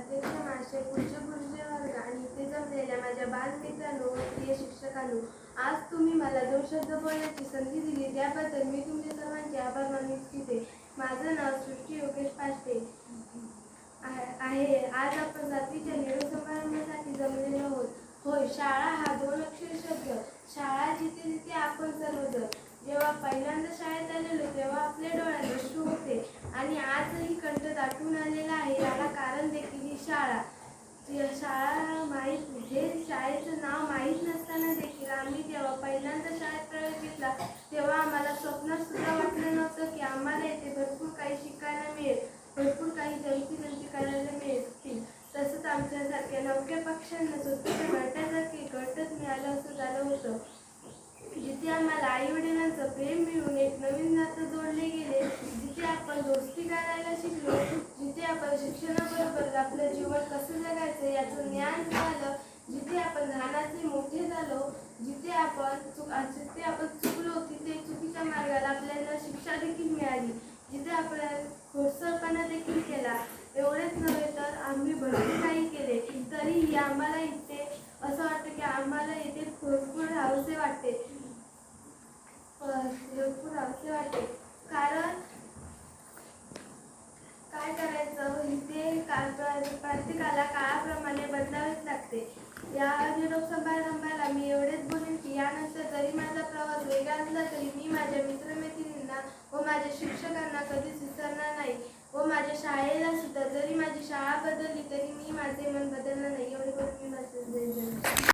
अध्यक्ष महाशय, पूज्य वर्ग आणि इथे जमलेल्या माझ्या बालमित्रांनो व प्रिय शिक्षकांनो, आज तुम्ही मला 2 शब्द बोलण्याची संधी दिली त्याबद्दल मी तुमच्या सर्वांचे आभार मानू इच्छिते. माझं नाव सृष्टी योगेश पाचपे आहे. आज आपण 7वीच्या निरोप समारंभासाठी जमलेलो आहोत. होय, शाळा हा 2 अक्षरी शब्द. शाळा जिथे जिथे आपण सर्वजण. जेव्हा पहिल्यांदा शाळेत आलेलो तेव्हा आपल्या डोळ्यात अश्रू होते आणि आजही कंठ दाटून आलेला आहे. याला कारण देखील ही शाळा. शाळेचं नाव माहीत नसताना देखील आम्ही जेव्हा पहिल्यांदा शाळेत प्रवेश घेतला तेव्हा आम्हाला स्वप्नात सुद्धा वाटलं नव्हतं की आम्हाला येथे भरपूर काही शिकायला मिळेल, भरपूर काही जमती करायला मिळतील. तसंच आमच्यासारख्या नवख्या पक्ष्यांना स्वतःच्या घरट्यासारखे घरटच मिळालं असं झालं होतं. जिथे आम्हाला आई वडिलांचं प्रेम मिळून एक नवीन नातं जोडले गेले, जिथे आपण दोस्ती करायला शिकलो, जिथे आपण शिक्षणाबरोबर आपलं जीवन कसं जगायचं याचं ज्ञान झालं, जिथे आपण लहानाचे मोठे झालो, जिथे आपण चुकलो तिथे चुकीच्या मार्गाला आपल्याला शिक्षा देखील मिळाली, जिथे आपण खोडसाळपणा देखील केला. एवढेच नव्हे तर आम्ही भरपूर काही केले. तरीही आम्हाला इथे असं वाटतं की आम्हाला इथे भरपूर राहावेसे वाटते. कारण काय करायचं, इथे प्रत्येकाला काळाप्रमाणे बदलावेच लागते. या निरोप समारंभाला मी एवढेच बोलेन की यानंतर जरी माझा प्रवास वेगळा असला तरी मी माझ्या मित्रमैत्रिणींना व माझ्या शिक्षकांना कधीच विसरणार नाही व माझ्या शाळेला सुद्धा जरी माझी शाळा बदलली तरी मी माझे